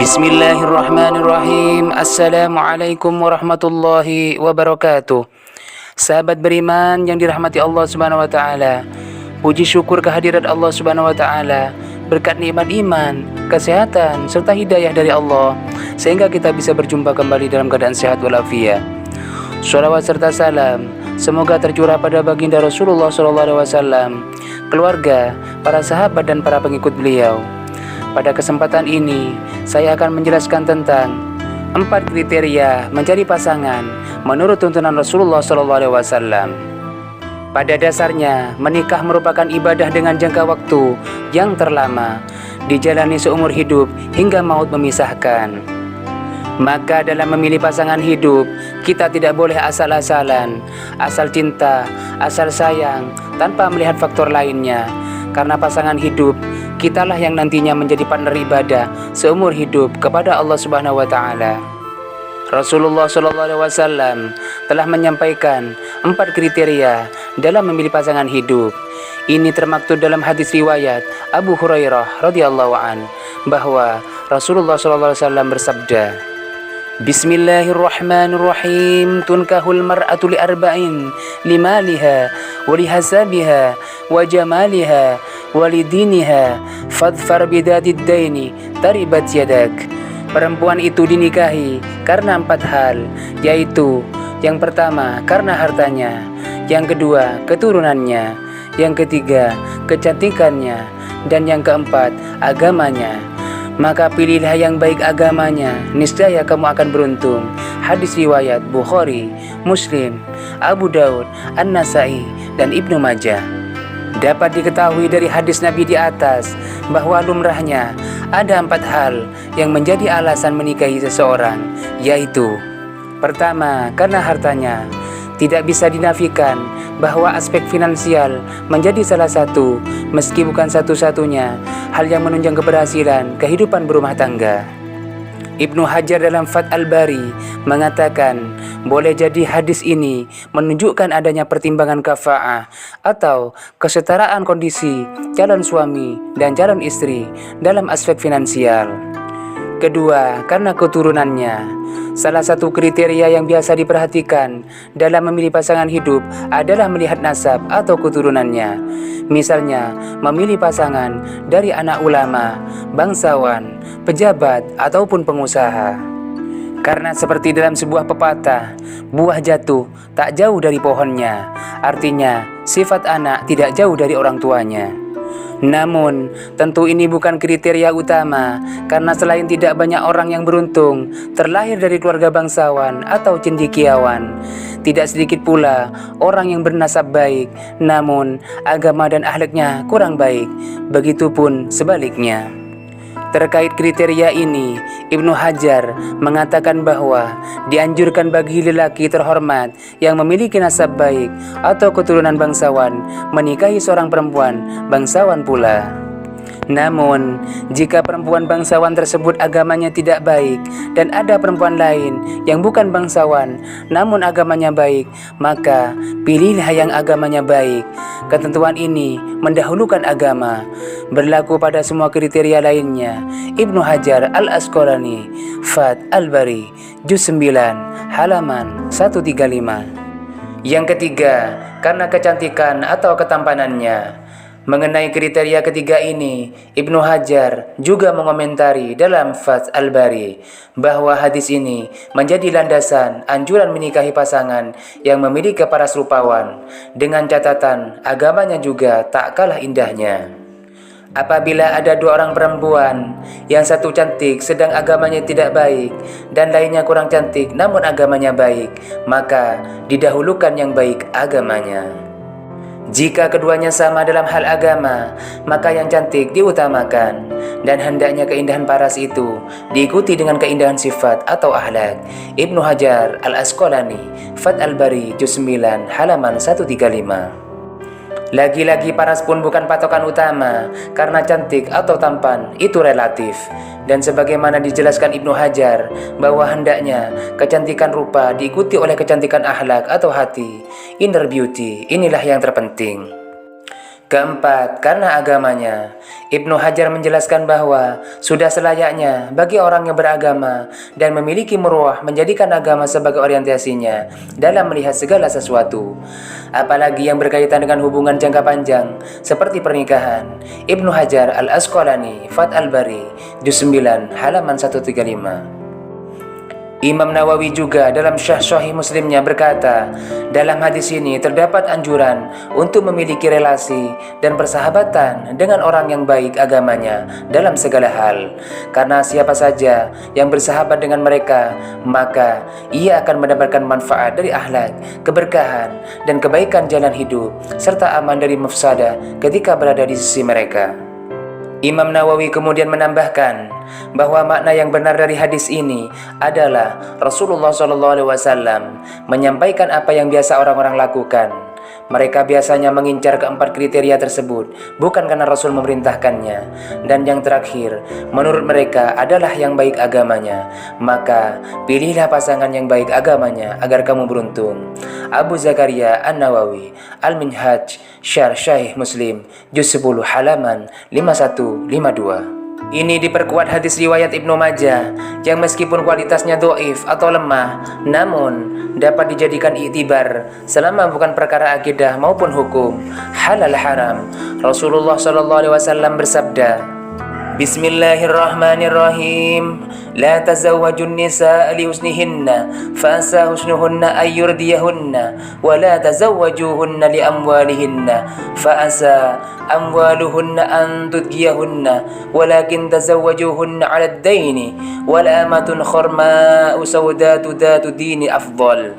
Bismillahirrahmanirrahim. Assalamualaikum warahmatullahi wabarakatuh. Sahabat beriman yang dirahmati Allah Subhanahu wa taala. Puji syukur kehadirat Allah Subhanahu wa taala, berkat nikmat iman, kesehatan serta hidayah dari Allah sehingga kita bisa berjumpa kembali dalam keadaan sehat walafiat. Shalawat serta salam semoga tercurah pada baginda Rasulullah SAW, keluarga, para sahabat dan para pengikut beliau. Pada kesempatan ini, saya akan menjelaskan tentang 4 kriteria mencari pasangan menurut tuntunan Rasulullah SAW. Pada dasarnya, menikah merupakan ibadah dengan jangka waktu yang terlama, dijalani seumur hidup hingga maut memisahkan. Maka dalam memilih pasangan hidup, kita tidak boleh asal-asalan, asal cinta, asal sayang, tanpa melihat faktor lainnya. Karena pasangan hidup, kitalah yang nantinya menjadi partner ibadah seumur hidup kepada Allah Subhanahu wa taala. Rasulullah SAW telah menyampaikan 4 kriteria dalam memilih pasangan hidup. Ini termaktub dalam hadis riwayat Abu Hurairah radhiyallahu an bahwa Rasulullah SAW bersabda, Bismillahirrahmanirrahim. Tunkahul mar'atu li arba'in, limaliha wa lihasabiha wa jamaliha wa lidiniha fadfar bidadid daini taribat yadak. Perempuan itu dinikahi karena 4 hal, yaitu yang pertama karena hartanya, yang kedua keturunannya, yang ketiga kecantikannya, dan yang keempat agamanya. Maka pilihlah yang baik agamanya, niscaya kamu akan beruntung. Hadis riwayat Bukhari, Muslim, Abu Daud, An-Nasai, dan Ibnu Majah. Dapat diketahui dari hadis Nabi di atas bahwa lumrahnya ada 4 hal yang menjadi alasan menikahi seseorang, yaitu pertama, karena hartanya. Tidak bisa dinafikan bahwa aspek finansial menjadi salah satu, meski bukan satu-satunya, hal yang menunjang keberhasilan kehidupan berumah tangga. Ibnu Hajar dalam Fath al-Bari mengatakan, boleh jadi hadis ini menunjukkan adanya pertimbangan kafa'ah atau kesetaraan kondisi calon suami dan calon istri dalam aspek finansial. Kedua, karena keturunannya. Salah satu kriteria yang biasa diperhatikan dalam memilih pasangan hidup adalah melihat nasab atau keturunannya. Misalnya, memilih pasangan dari anak ulama, bangsawan, pejabat, ataupun pengusaha. Karena seperti dalam sebuah pepatah, buah jatuh tak jauh dari pohonnya. Artinya, sifat anak tidak jauh dari orang tuanya. Namun, tentu ini bukan kriteria utama, karena selain tidak banyak orang yang beruntung terlahir dari keluarga bangsawan atau cendekiawan, tidak sedikit pula orang yang bernasab baik, namun agama dan akhlaknya kurang baik. Begitupun sebaliknya. Terkait kriteria ini, Ibnu Hajar mengatakan bahwa dianjurkan bagi lelaki terhormat yang memiliki nasab baik atau keturunan bangsawan menikahi seorang perempuan bangsawan pula. Namun, jika perempuan bangsawan tersebut agamanya tidak baik dan ada perempuan lain yang bukan bangsawan namun agamanya baik, maka pilihlah yang agamanya baik. Ketentuan ini mendahulukan agama, berlaku pada semua kriteria lainnya. Ibnu Hajar Al-Asqalani, Fath al-Bari, Juz 9, halaman 135. Yang ketiga, karena kecantikan atau ketampanannya. Mengenai kriteria ketiga ini, Ibnu Hajar juga mengomentari dalam Fath al-Bari bahwa hadis ini menjadi landasan anjuran menikahi pasangan yang memiliki paras rupawan, dengan catatan agamanya juga tak kalah indahnya. Apabila ada 2 orang perempuan, yang satu cantik sedang agamanya tidak baik, dan lainnya kurang cantik namun agamanya baik, maka didahulukan yang baik agamanya. Jika keduanya sama dalam hal agama, maka yang cantik diutamakan, dan hendaknya keindahan paras itu diikuti dengan keindahan sifat atau akhlak. Ibnu Hajar Al-Asqalani, Fath al-Bari, Juz 9, halaman 135. Lagi-lagi paras pun bukan patokan utama, karena cantik atau tampan itu relatif. Dan sebagaimana dijelaskan Ibnu Hajar, bahwa hendaknya kecantikan rupa diikuti oleh kecantikan akhlak atau hati. Inner beauty, inilah yang terpenting. Keempat, karena agamanya. Ibnu Hajar menjelaskan bahwa sudah selayaknya bagi orang yang beragama dan memiliki muruah menjadikan agama sebagai orientasinya dalam melihat segala sesuatu, apalagi yang berkaitan dengan hubungan jangka panjang seperti pernikahan. Ibnu Hajar Al-Asqalani, Fath al-Bari, Juz 9, halaman 135. Imam Nawawi juga dalam Syarh Sahih Muslimnya berkata, dalam hadis ini terdapat anjuran untuk memiliki relasi dan persahabatan dengan orang yang baik agamanya dalam segala hal. Karena siapa saja yang bersahabat dengan mereka, maka ia akan mendapatkan manfaat dari akhlak, keberkahan, dan kebaikan jalan hidup, serta aman dari mafsadah ketika berada di sisi mereka. Imam Nawawi kemudian menambahkan bahwa makna yang benar dari hadis ini adalah Rasulullah SAW menyampaikan apa yang biasa orang-orang lakukan. Mereka biasanya mengincar keempat kriteria tersebut bukan karena Rasul memerintahkannya. Dan yang terakhir, menurut mereka adalah yang baik agamanya. Maka pilihlah pasangan yang baik agamanya agar kamu beruntung. Abu Zakaria An-Nawawi, Al-Minhaj, Syarh Sahih Muslim, Juz 10, halaman 5152. Ini diperkuat hadis riwayat Ibnu Majah yang meskipun kualitasnya dhaif atau lemah, namun dapat dijadikan iktibar selama bukan perkara akidah maupun hukum halal haram. Rasulullah SAW bersabda, Bismillahirrahmanirrahim. La tazawwajun nisaa lihusnihinna fa asa husnuhunna ay yurdiyahunna wa la tazawwajuhunna li amwalihinna fa asa amwaluhunna an tudgiyahunna walakin tazawwajuhunna 'ala ad-daini wal amatun kharma'u sawdatu datu dini afdal.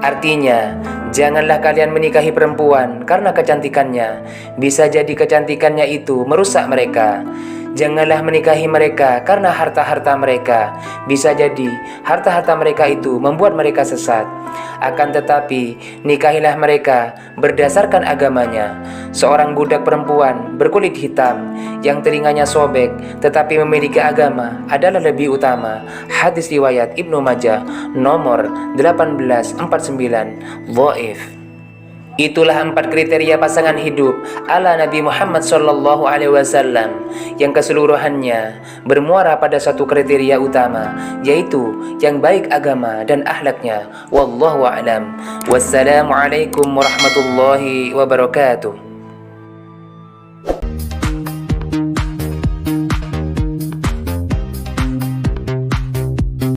Artinya, janganlah kalian menikahi perempuan karena kecantikannya. Bisa jadi kecantikannya itu merusak mereka. Janganlah menikahi mereka karena harta-harta mereka. Bisa jadi harta-harta mereka itu membuat mereka sesat. Akan tetapi, nikahilah mereka berdasarkan agamanya. Seorang budak perempuan berkulit hitam yang telinganya sobek tetapi memiliki agama adalah lebih utama. Hadis riwayat Ibnu Majah nomor 1849, dhaif. Itulah 4 kriteria pasangan hidup ala Nabi Muhammad SAW yang keseluruhannya bermuara pada satu kriteria utama, yaitu yang baik agama dan akhlaknya. Wallahu a'lam. Wassalamualaikum warahmatullahi wabarakatuh.